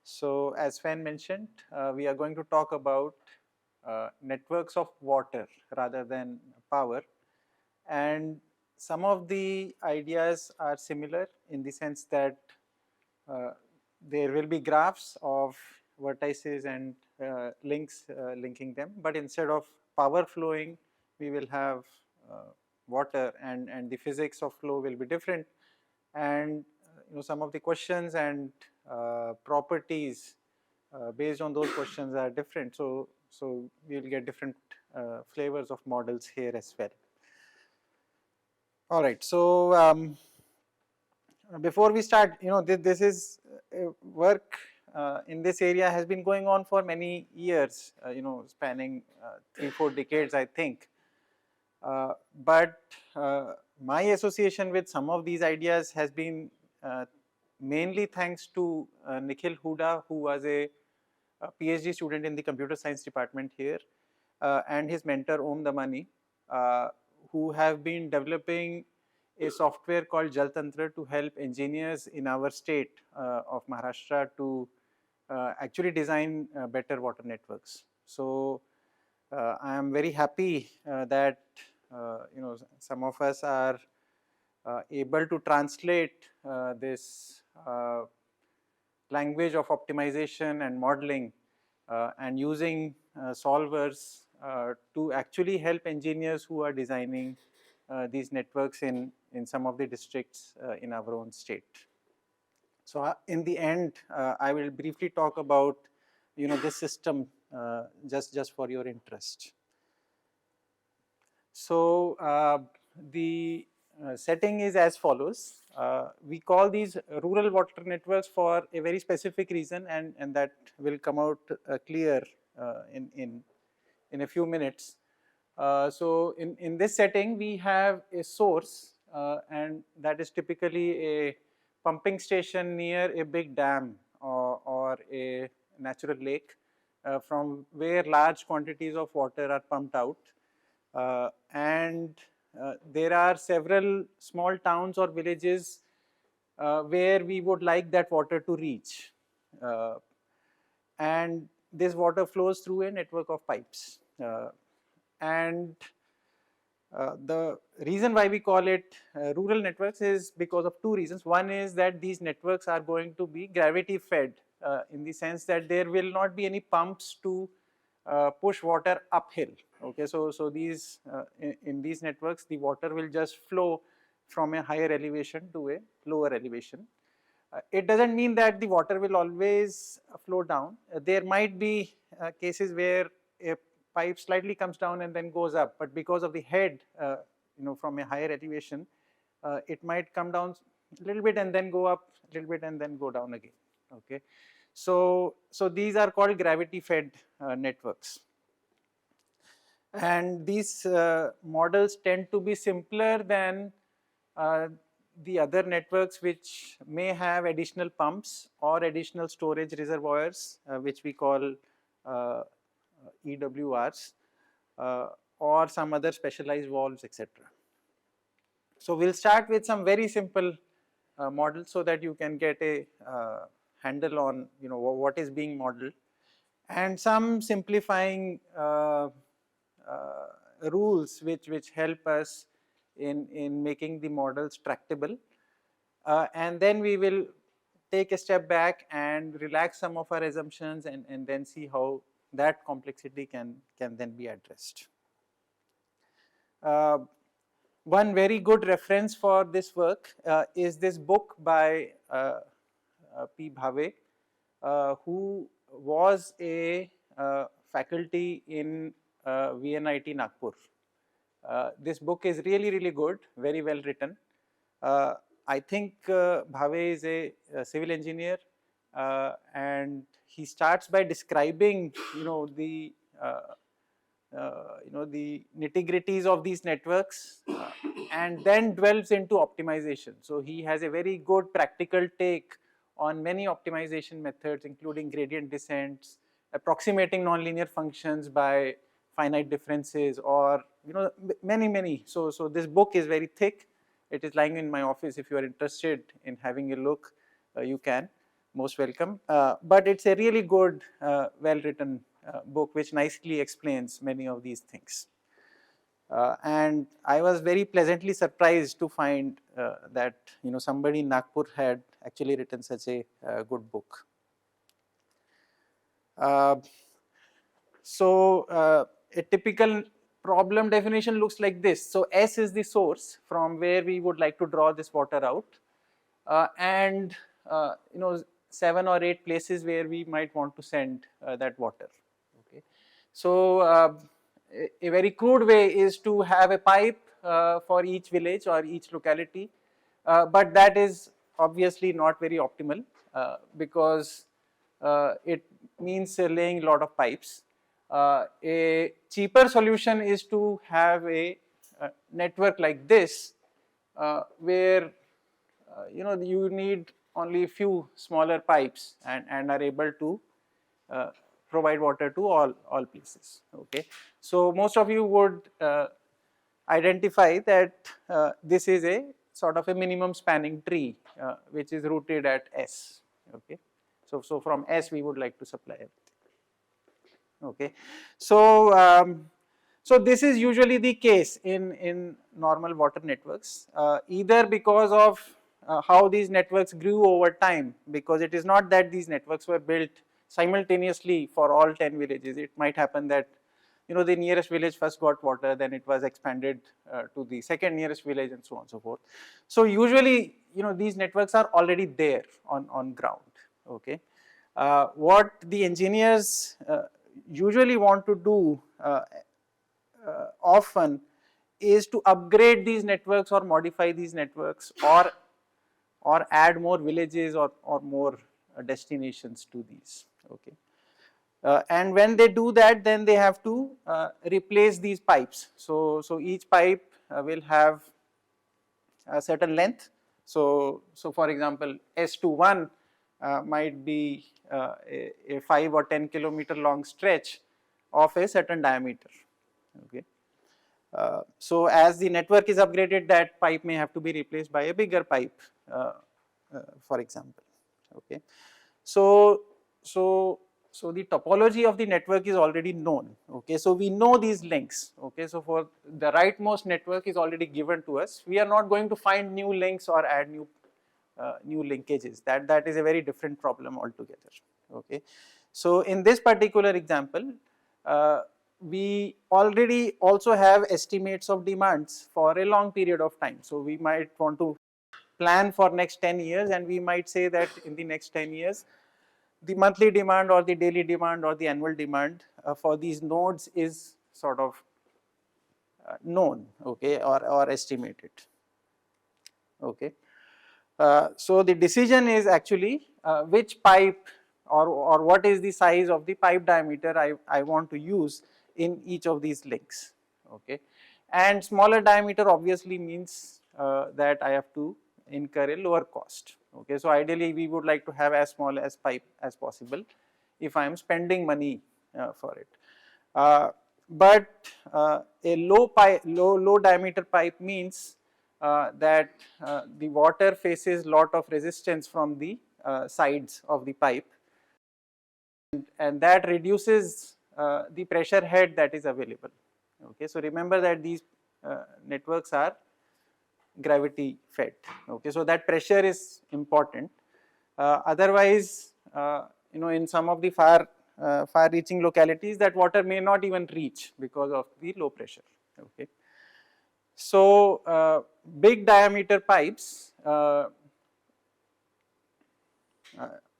So as Sven mentioned, we are going to talk about networks of water rather than power, and some of the ideas are similar in the sense that uh, there will be graphs of vertices and links linking them, but instead of power flowing, we will have water, and the physics of flow will be different, and some of the questions and properties based on those questions are different. So we will get different flavors of models here as well. All right. So before we start, this is work in this area has been going on for many years. Spanning 3-4 decades, I think. But my association with some of these ideas has been mainly thanks to Nikhil Huda, who was a PhD student in the computer science department here, and his mentor Om Damani, who have been developing a software called Jaltantra to help engineers in our state of Maharashtra to actually design better water networks. So I am very happy that some of us are able to translate this language of optimization and modeling and using solvers to actually help engineers who are designing these networks in some of the districts in our own state. So in the end, I will briefly talk about this system just for your interest. So the setting is as follows. We call these rural water networks for a very specific reason, and that will come out clear in a few minutes. So in this setting, we have a source, and that is typically a pumping station near a big dam or a natural lake from where large quantities of water are pumped out. And there are several small towns or villages where we would like that water to reach. And this water flows through a network of pipes. And the reason why we call it rural networks is because of two reasons. One is that these networks are going to be gravity fed in the sense that there will not be any pumps to push water uphill. Okay, so these in these networks, the water will just flow from a higher elevation to a lower elevation. It doesn't mean that the water will always flow down. There might be cases where a pipe slightly comes down and then goes up, but because of the head, from a higher elevation, it might come down a little bit and then go up a little bit and then go down again. Okay, so these are called gravity-fed networks, and these models tend to be simpler than the other networks which may have additional pumps or additional storage reservoirs, which we call EWRs, or some other specialized valves, etc. So we'll start with some very simple models so that you can get a handle on what is being modeled, and some simplifying rules which help us in making the models tractable, and then we will take a step back and relax some of our assumptions and then see how that complexity can then be addressed. One very good reference for this work is this book by P. Bhave, who was a faculty in VNIT Nagpur. This book is really good, very well written. I think Bhave is a civil engineer, and he starts by describing the the nitty-gritties of these networks, and then dwells into optimization. So he has a very good practical take on many optimization methods, including gradient descents, approximating nonlinear functions by finite differences, or many. So this book is very thick. It is lying in my office. If you are interested in having a look, you can. most welcome. But it's a really good, well-written book which nicely explains many of these things. And I was very pleasantly surprised to find that somebody in Nagpur had actually written such a good book. A typical problem definition looks like this. So S is the source from where we would like to draw this water out, and 7 or 8 places where we might want to send that water. Okay, so a very crude way is to have a pipe for each village or each locality, but that is obviously not very optimal because it means laying a lot of pipes. A cheaper solution is to have a network like this where you need only a few smaller pipes and are able to provide water to all places. Okay, so most of you would identify that this is a sort of a minimum spanning tree which is rooted at S. Okay, so from S we would like to supply everything. Okay, so this is usually the case in normal water networks, either because of how these networks grew over time, because it is not that these networks were built simultaneously for all 10 villages. It might happen that the nearest village first got water, then it was expanded to the second nearest village, and so on and so forth. So usually these networks are already there on ground. Okay, what the engineers usually want to do often is to upgrade these networks or modify these networks or add more villages or more destinations to these. Okay, and when they do that, then they have to replace these pipes. So each pipe will have a certain length. So for example, S21 might be a 5 or 10 kilometer long stretch of a certain diameter. Okay, so as the network is upgraded, that pipe may have to be replaced by a bigger pipe, for example. Okay, so the topology of the network is already known. Okay, so we know these links. Okay, so for the rightmost network is already given to us. We are not going to find new links or add new linkages. That is a very different problem altogether. Okay, so in this particular example, we already also have estimates of demands for a long period of time. So we might want to plan for next 10 years, and we might say that in the next 10 years, the monthly demand or the daily demand or the annual demand for these nodes is sort of known, okay, or estimated. Okay, so the decision is actually which pipe or what is the size of the pipe diameter I want to use in each of these links. Okay, and smaller diameter obviously means that I have to incur a lower cost. Okay, so ideally we would like to have as small as pipe as possible if I am spending money for it. But a low diameter pipe means that the water faces lot of resistance from the sides of the pipe, and that reduces the pressure head that is available. Okay, so remember that these networks are gravity fed. Okay, so that pressure is important. Otherwise, in some of the far reaching localities, that water may not even reach because of the low pressure. Okay, so big diameter pipes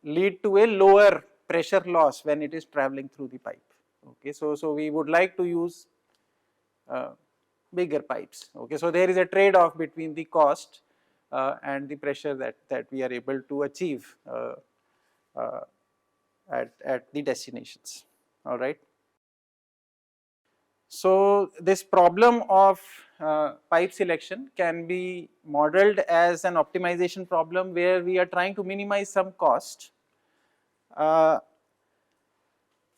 lead to a lower pressure loss when it is traveling through the pipe. Okay, so we would like to use bigger pipes. Okay, so there is a trade-off between the cost and the pressure that we are able to achieve at the destinations. All right. So this problem of pipe selection can be modeled as an optimization problem where we are trying to minimize some cost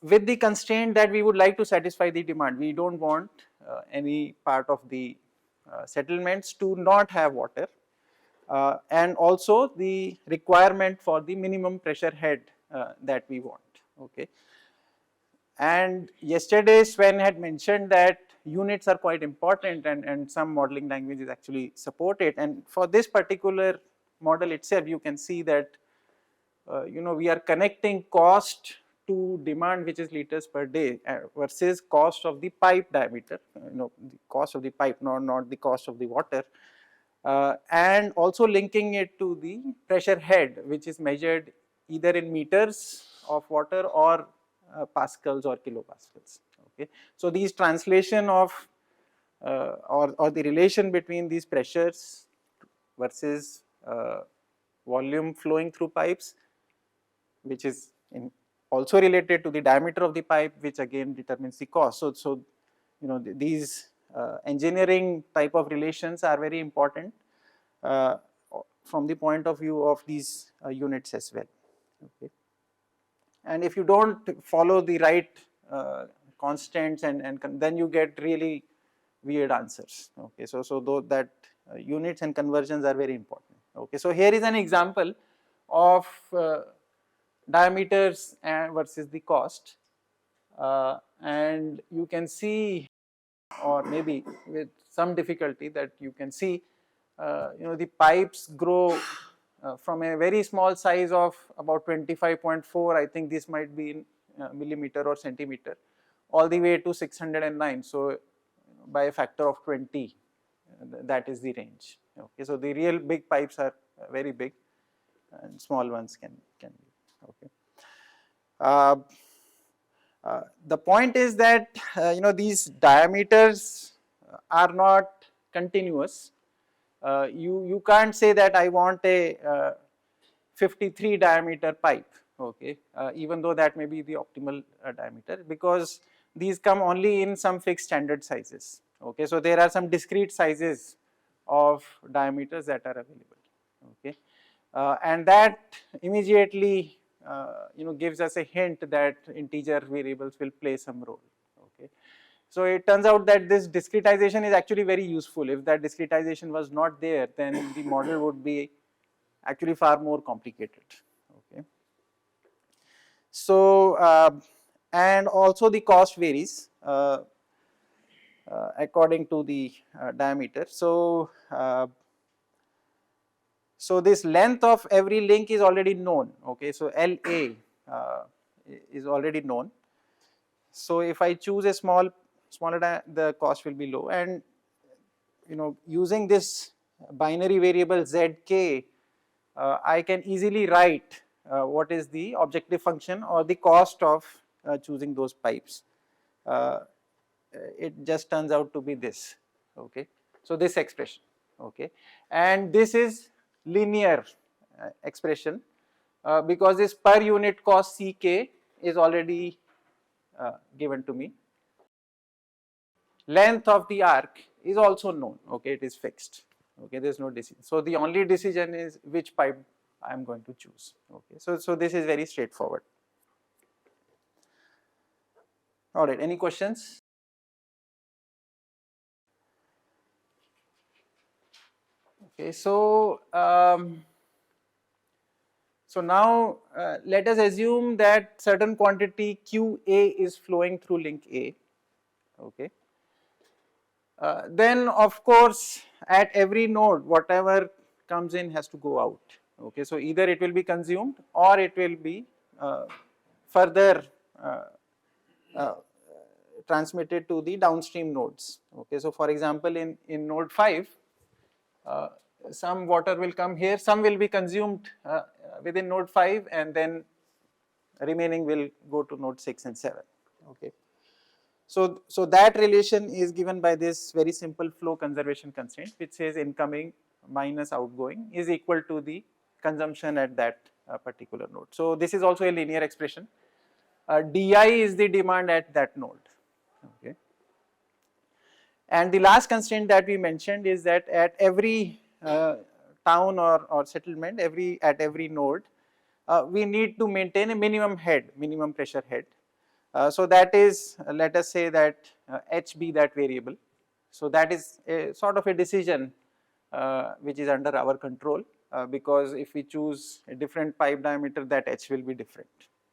with the constraint that we would like to satisfy the demand. We don't want any part of the settlements to not have water, and also the requirement for the minimum pressure head that we want. Okay. And yesterday Sven had mentioned that units are quite important, and some modeling languages actually support it. And for this particular model itself, you can see that we are connecting cost to demand, which is liters per day, versus cost of the pipe diameter, the cost of the pipe, not the cost of the water, and also linking it to the pressure head, which is measured either in meters of water or pascals or kilopascals. Okay, so these translation of or the relation between these pressures versus volume flowing through pipes, which is also related to the diameter of the pipe, which again determines the cost. So these engineering type of relations are very important from the point of view of these units as well. Okay. And if you don't follow the right constants, and then you get really weird answers. Okay, so though that units and conversions are very important. Okay, so here is an example of diameters versus the cost, and you can see, or maybe with some difficulty, that you can see the pipes grow from a very small size of about 25.4, I think this might be in millimeter or centimeter, all the way to 609. So by a factor of 20, that is the range. Okay, so the real big pipes are very big, and small ones can be. Okay. The point is that these diameters are not continuous. You can't say that I want a 53 diameter pipe, okay, even though that may be the optimal diameter, because these come only in some fixed standard sizes. Okay, so there are some discrete sizes of diameters that are available. Okay, and that immediately gives us a hint that integer variables will play some role. Okay, so it turns out that this discretization is actually very useful. If that discretization was not there, then the model would be actually far more complicated. Okay, so and also the cost varies according to the diameter. So so this length of every link is already known. Okay, so LA is already known. So if I choose a smaller, the cost will be low, and using this binary variable zk, I can easily write what is the objective function or the cost of choosing those pipes. It just turns out to be this. Okay, so this expression. Okay, and this is linear expression because this per unit cost Ck is already given to me. Length of the arc is also known. Okay, it is fixed. Okay, there is no decision. So the only decision is which pipe I am going to choose. Okay, so this is very straightforward. All right, any questions? Okay, so so now let us assume that certain quantity QA is flowing through link A. Okay, then of course at every node whatever comes in has to go out. Okay, so either it will be consumed or it will be further transmitted to the downstream nodes. Okay, so for example in node 5, some water will come here, some will be consumed within node 5, and then remaining will go to node 6 and 7. Okay, so that relation is given by this very simple flow conservation constraint, which says incoming minus outgoing is equal to the consumption at that particular node. So this is also a linear expression. Di is the demand at that node. Okay, and the last constraint that we mentioned is that at every town or settlement, at every node, we need to maintain a minimum pressure head. So that is, let us say that h be that variable. So that is a sort of a decision which is under our control, because if we choose a different pipe diameter, that h will be different.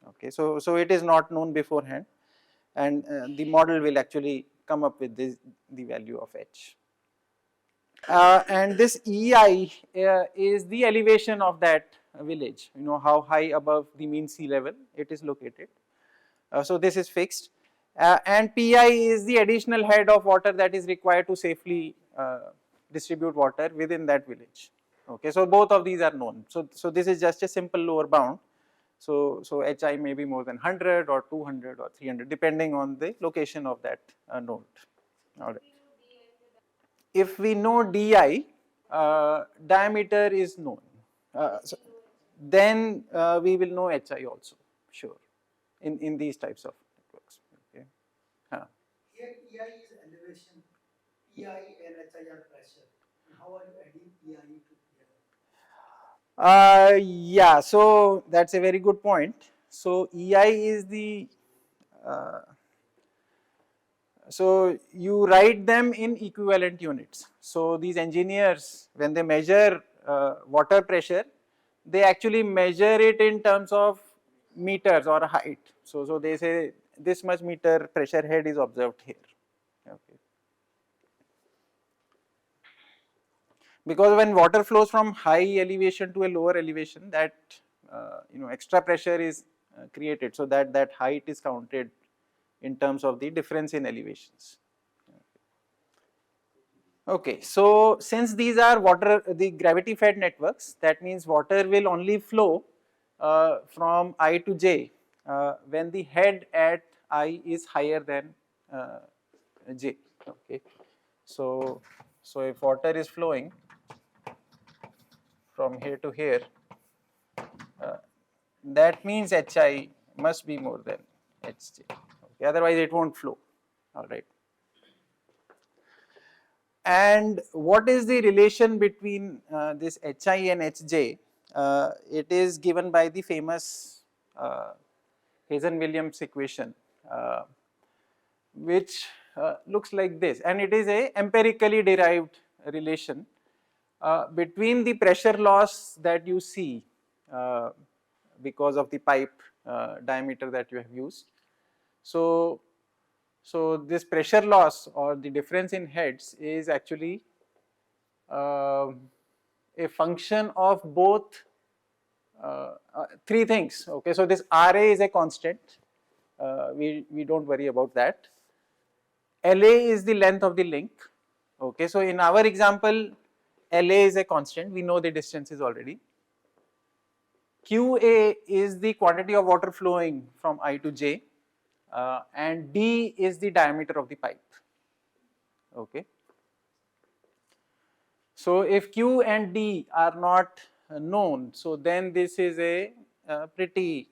Okay, so it is not known beforehand, and the model will actually come up with the value of h. And this EI is the elevation of that village, how high above the mean sea level it is located. So this is fixed, and PI is the additional head of water that is required to safely distribute water within that village. Okay, so both of these are known. So this is just a simple lower bound. So HI may be more than 100 or 200 or 300 depending on the location of that node. All right. If we know DI, diameter is known, then we will know HI also, sure, in these types of networks. Okay. Here EI is elevation, EI and HI are pressure. How are you adding EI together? Yeah, so that's a very good point. So EI is the so you write them in equivalent units. So these engineers, when they measure water pressure, they actually measure it in terms of meters or height. So they say this much meter pressure head is observed here. Okay. Because when water flows from high elevation to a lower elevation, that extra pressure is created, so that height is counted in terms of the difference in elevations. Okay, so since these are the gravity fed networks, that means water will only flow from I to J when the head at I is higher than J. Okay, so if water is flowing from here to here, that means HI must be more than HJ. Okay, otherwise it won't flow. All right. And what is the relation between this HI and HJ? It is given by the famous Hazen-Williams equation, which looks like this, and it is a empirically derived relation between the pressure loss that you see because of the pipe diameter that you have used. So this pressure loss or the difference in heads is actually a function of both three things. Okay, so this RA is a constant. We don't worry about that. LA is the length of the link. Okay, so in our example, LA is a constant. We know the distances already. QA is the quantity of water flowing from I to J, and D is the diameter of the pipe. Okay. So if Q and D are not known, so then this is a pretty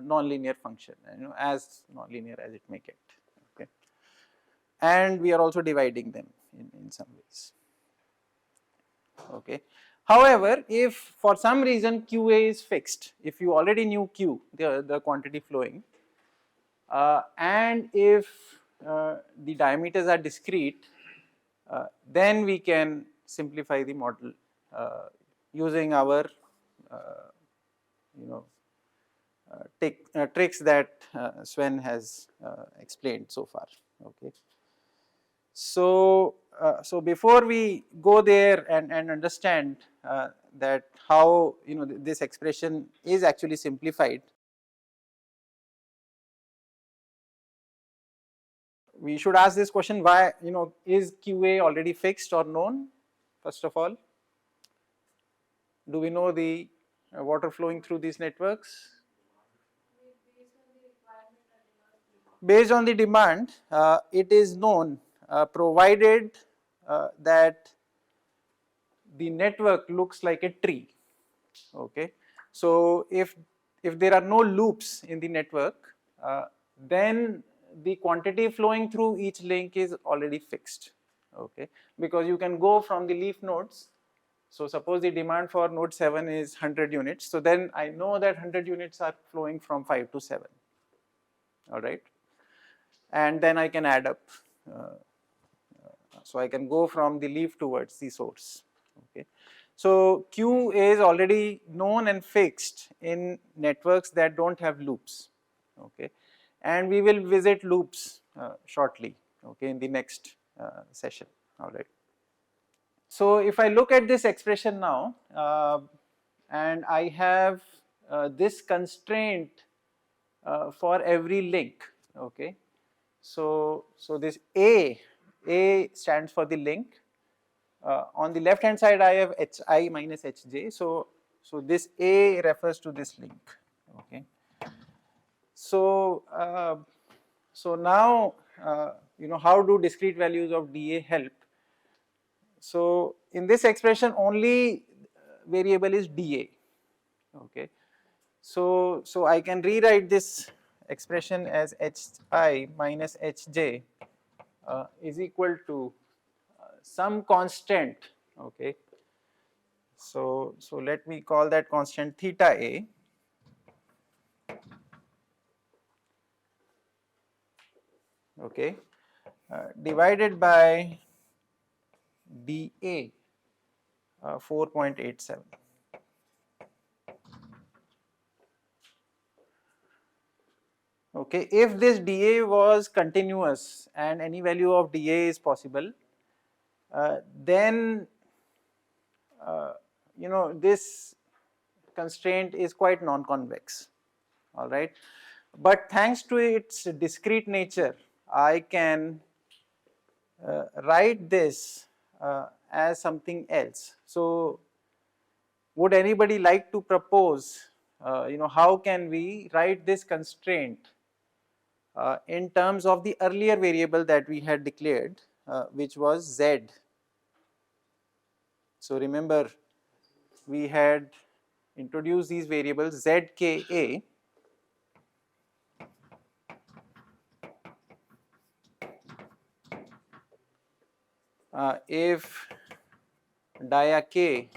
nonlinear function, as nonlinear as it may get. Okay. And we are also dividing them in some ways. Okay. However, if for some reason QA is fixed, if you already knew Q, the quantity flowing, and if the diameters are discrete, then we can simplify the model using our tricks that Sven has explained so far. Okay. So before we go there and understand that how this expression is actually simplified, we should ask this question: why is QA already fixed or known? First of all, do we know the water flowing through these networks? Based on the demand, it is known, provided that the network looks like a tree. Okay, so if there are no loops in the network, then the quantity flowing through each link is already fixed. Okay, because you can go from the leaf nodes. So suppose the demand for node 7 is 100 units, so then I know that 100 units are flowing from 5 to 7. All right, and then I can add up. So I can go from the leaf towards the source. Okay. So Q is already known and fixed in networks that don't have loops. Okay. And we will visit loops shortly, okay, in the next session. All right. So if I look at this expression now, and I have this constraint for every link, okay. So this A stands for the link. On the left hand side, I have hi minus hj. So this A refers to this link, okay. So now how do discrete values of dA help? So in this expression, only variable is dA, okay. So I can rewrite this expression as hi minus hj is equal to some constant, okay. So let me call that constant theta a, okay, divided by dA 4.87. Okay, if this dA was continuous and any value of dA is possible, then this constraint is quite non-convex, all right. But thanks to its discrete nature, I can write this as something else. So would anybody like to propose, how can we write this constraint in terms of the earlier variable that we had declared, which was z. So remember, we had introduced these variables zka, if dia k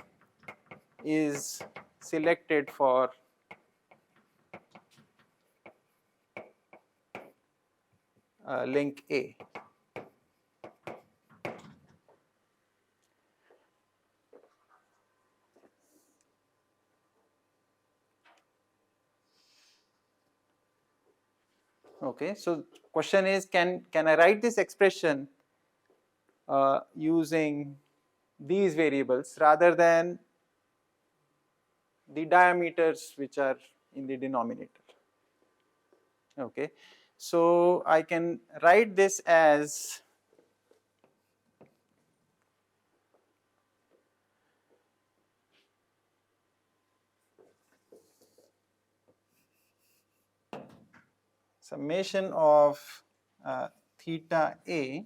is selected for link A. Okay, so question is, can I write this expression using these variables rather than the diameters which are in the denominator? Okay, so I can write this as summation of theta a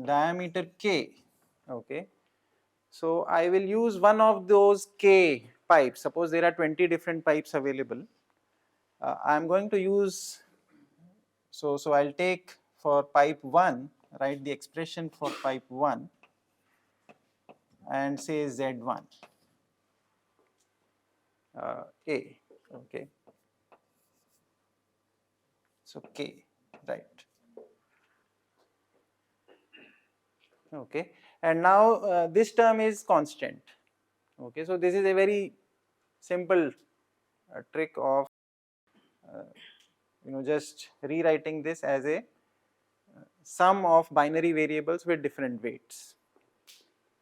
diameter k, okay. So I will use one of those k pipes. Suppose there are 20 different pipes available. I am going to use, so I'll take for pipe 1, write the expression for pipe 1 and say Z1 A, okay. So K, right. Okay, and now this term is constant. Okay, so this is a very simple trick of just rewriting this as a sum of binary variables with different weights.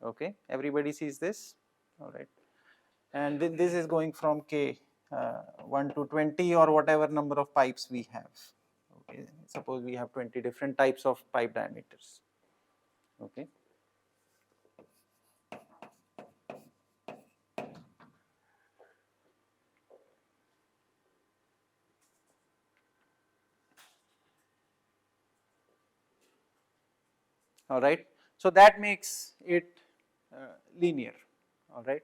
Okay, everybody sees this, all right. And this is going from k 1 to 20 or whatever number of pipes we have. Okay, suppose we have 20 different types of pipe diameters. Okay. All right. So that makes it linear. All right.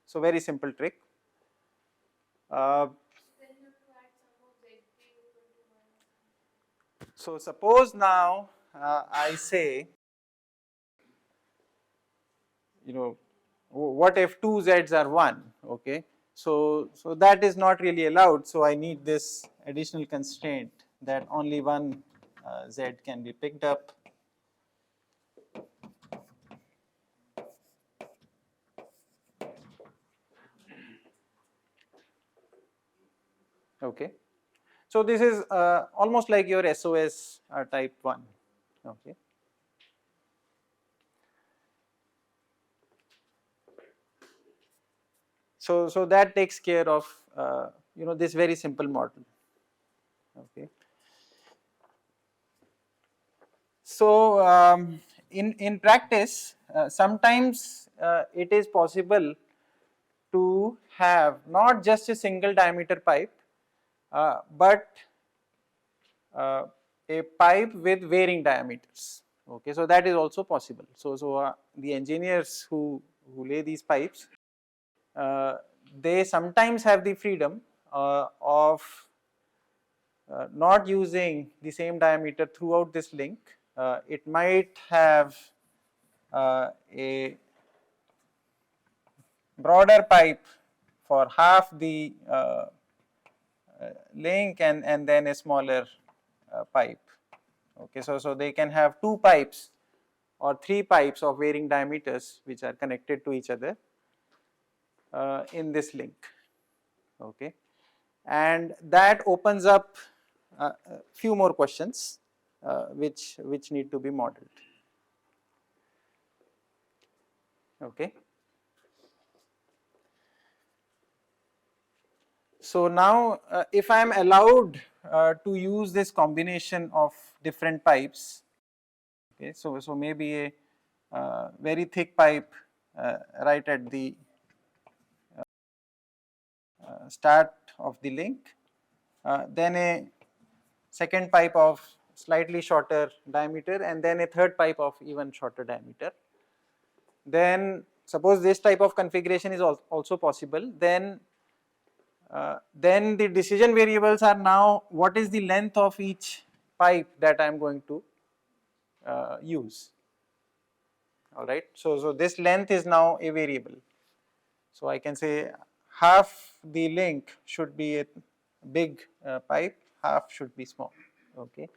So very simple trick. So suppose now I say, what if two z's are 1? Okay. So that is not really allowed. So I need this additional constraint that only one Z can be picked up. Okay. So this is almost like your SOS type 1. Okay. So that takes care of this very simple model. Okay. So in practice, sometimes it is possible to have not just a single diameter pipe, but a pipe with varying diameters. Okay, so that is also possible. So the engineers who lay these pipes, they sometimes have the freedom of not using the same diameter throughout this link. It might have a broader pipe for half the link and then a smaller pipe. Okay, so they can have 2 pipes or 3 pipes of varying diameters which are connected to each other in this link. Okay, and that opens up a few more questions which need to be modeled. Okay. So now if I am allowed to use this combination of different pipes, okay, so maybe a very thick pipe right at the start of the link, then a second pipe of slightly shorter diameter, and then a third pipe of even shorter diameter. Then suppose this type of configuration is also possible, then the decision variables are now what is the length of each pipe that I am going to use. All right, so this length is now a variable. So I can say half the link should be a big pipe, half should be small. Okay,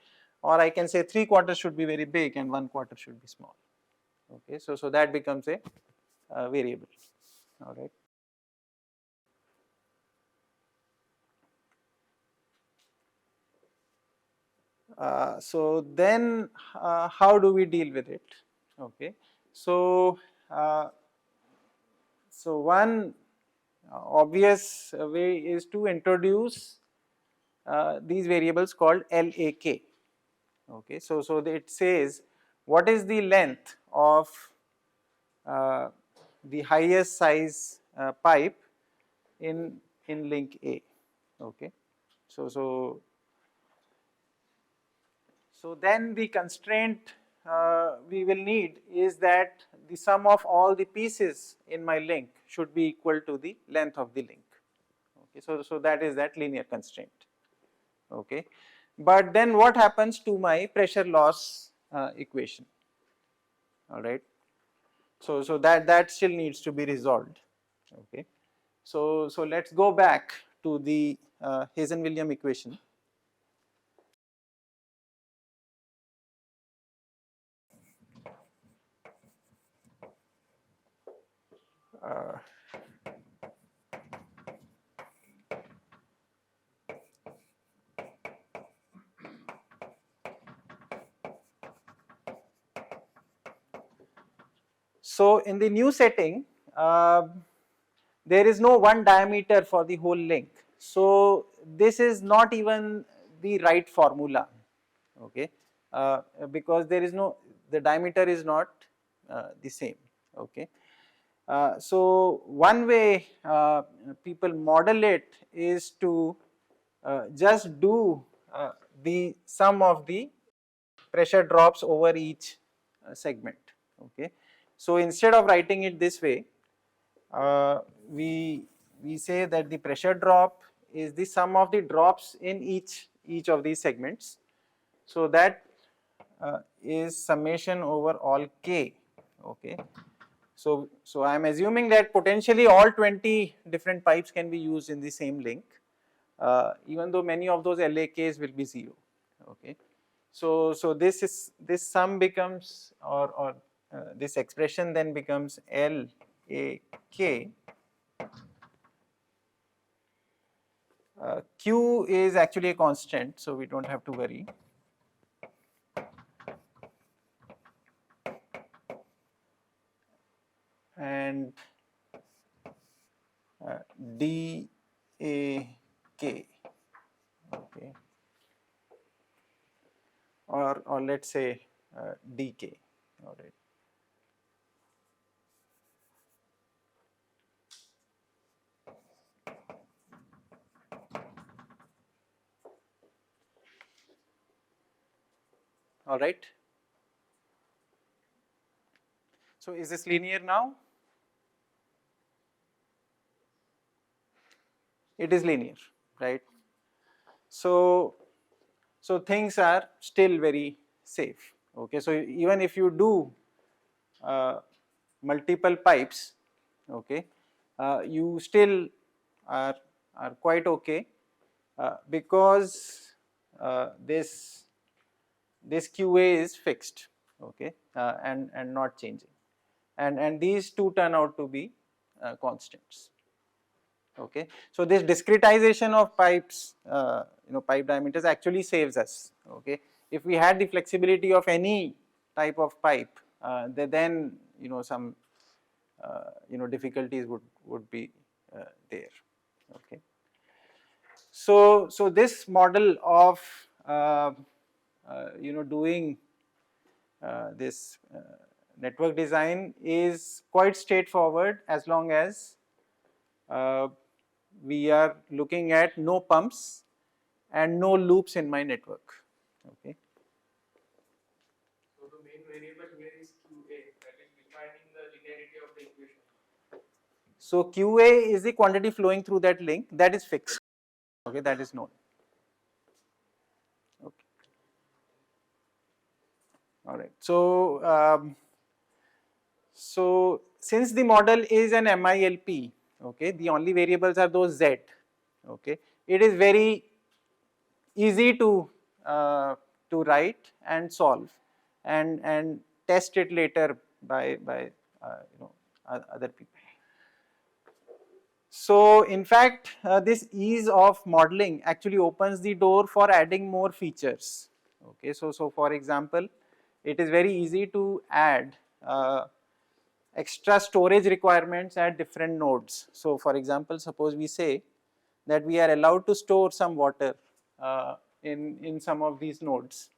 or I can say 3/4 should be very big and 1/4 should be small. Okay, so that becomes a variable. All right. So then how do we deal with it? Okay, so one obvious way is to introduce these variables called LAK. Okay, so it says what is the length of the highest size pipe in link A. Okay, so then the constraint we will need is that the sum of all the pieces in my link should be equal to the length of the link. Okay, so that is that linear constraint. Okay, but then what happens to my pressure loss equation? All right, so that still needs to be resolved. Okay, so let's go back to the Hazen-Williams equation. Uh, So in the new setting, there is no one diameter for the whole link. So this is not even the right formula, okay, because there is no, the diameter is not the same, okay. So one way people model it is to just do the sum of the pressure drops over each segment, okay. So instead of writing it this way, we say that the pressure drop is the sum of the drops in each of these segments. So that is summation over all k. Okay. So I am assuming that potentially all 20 different pipes can be used in the same link, even though many of those LAKs will be 0. Okay. So this sum becomes, or this expression then becomes L A K. Q is actually a constant, so we don't have to worry. And D A K, okay, or let's say D K. All right. All right. So is this linear now? It is linear, right? So things are still very safe. Okay, so even if you do multiple pipes, okay, you still are quite okay, because this QA is fixed, okay, and not changing, and these two turn out to be constants. Okay, so this discretization of pipes, pipe diameters actually saves us. Okay, if we had the flexibility of any type of pipe, then some difficulties would be there. Okay, so this model of doing this network design is quite straightforward, as long as we are looking at no pumps and no loops in my network. Okay. So the main variable here is QA, that is defining the linearity of the equation. So QA is the quantity flowing through that link, that is fixed. Okay, that is known. Okay. All right. So since the model is an MILP, okay, the only variables are those Z. Okay, it is very easy to write and solve, and test it later by other people. So in fact, this ease of modeling actually opens the door for adding more features. Okay, so for example, it is very easy to add extra storage requirements at different nodes. So for example, suppose we say that we are allowed to store some water in some of these nodes,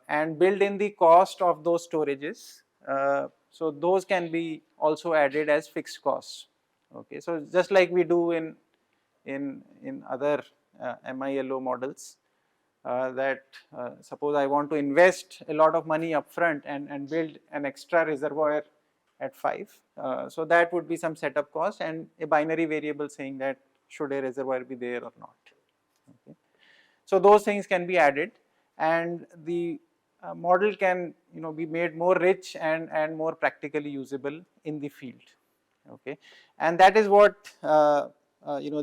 and build in the cost of those storages. So those can be also added as fixed costs. Okay, so just like we do in other MILO models, that suppose I want to invest a lot of money upfront and build an extra reservoir at 5, so that would be some setup cost and a binary variable saying that should a reservoir be there or not. Okay. So those things can be added, and the model can be made more rich and more practically usable in the field. Okay, and that is what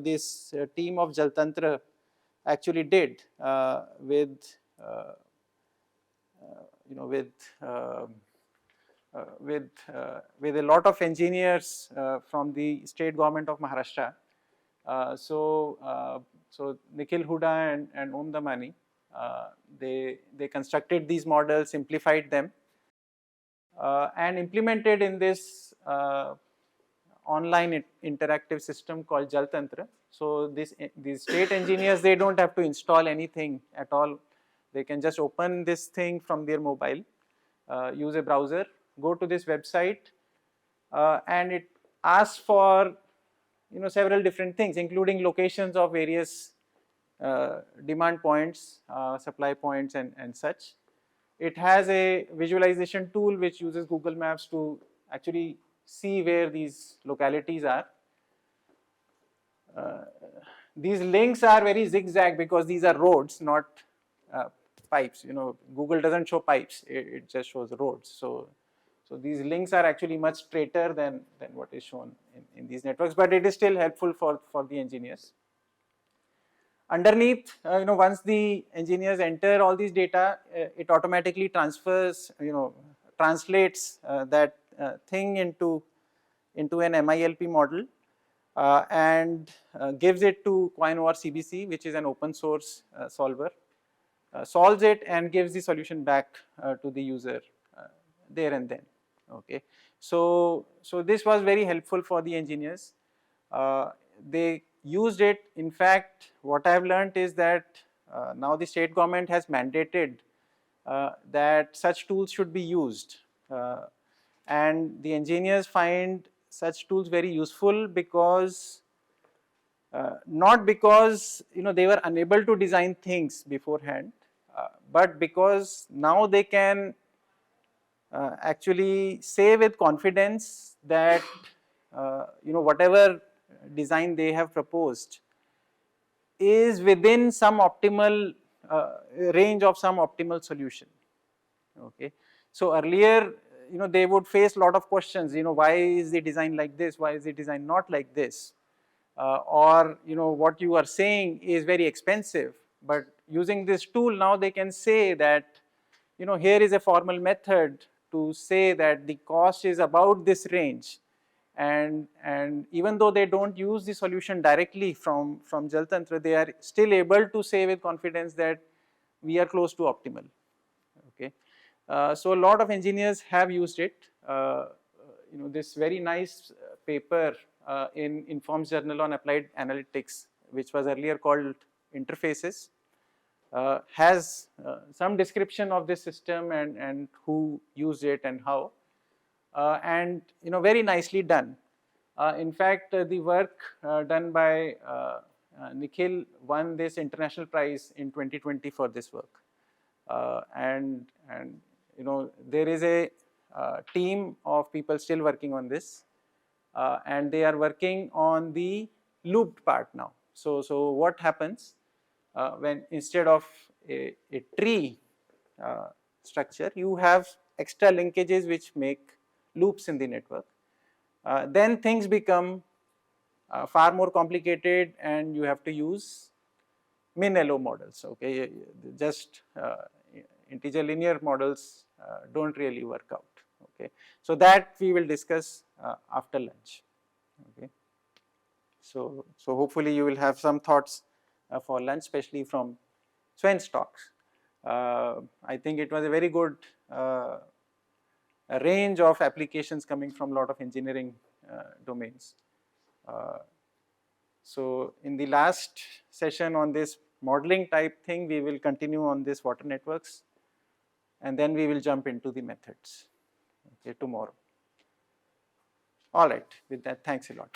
this team of Jaltantra actually did with with with a lot of engineers from the state government of Maharashtra. So Nikhil Huda and Om Damani, they constructed these models, simplified them, and implemented in this online interactive system called Jaltantra. So these state engineers, they don't have to install anything at all. They can just open this thing from their mobile, use a browser, go to this website, and it asks for several different things, including locations of various demand points, supply points, and such. It has a visualization tool which uses Google Maps to actually see where these localities are. These links are very zigzag because these are roads, not pipes. Google doesn't show pipes; it just shows roads. So these links are actually much straighter than what is shown in these networks, but it is still helpful for the engineers. Underneath, once the engineers enter all these data, it automatically transfers, translates that thing into an MILP model and gives it to GIAN CBC, which is an open source solver, solves it and gives the solution back to the user there and then. Okay, so this was very helpful for the engineers. They used it. In fact, what I have learned is that now the state government has mandated that such tools should be used, and the engineers find such tools very useful because not because they were unable to design things beforehand, but because now they can actually say with confidence that whatever design they have proposed is within some optimal range of some optimal solution. Okay, so earlier they would face a lot of questions. Why is the design like this? Why is the design not like this? Or what you are saying is very expensive. But using this tool now they can say that here is a formal method to say that the cost is about this range, and even though they don't use the solution directly from Jal Tantra, they are still able to say with confidence that we are close to optimal. Okay, so a lot of engineers have used it. This very nice paper in Informs Journal on Applied Analytics, which was earlier called Interfaces, has some description of this system and who used it and how, and very nicely done. In fact, the work done by Nikhil won this international prize in 2020 for this work, and there is a team of people still working on this, and they are working on the looped part now. So what happens when instead of a tree structure, you have extra linkages which make loops in the network, then things become far more complicated and you have to use MINLO models. Okay, just integer linear models don't really work out. Okay, so that we will discuss after lunch. Okay, so hopefully you will have some thoughts for lunch, especially from Sven's talks. I think it was a very good a range of applications coming from a lot of engineering domains. So in the last session on this modeling type thing, we will continue on this water networks, and then we will jump into the methods, okay, tomorrow. All right, with that, thanks a lot.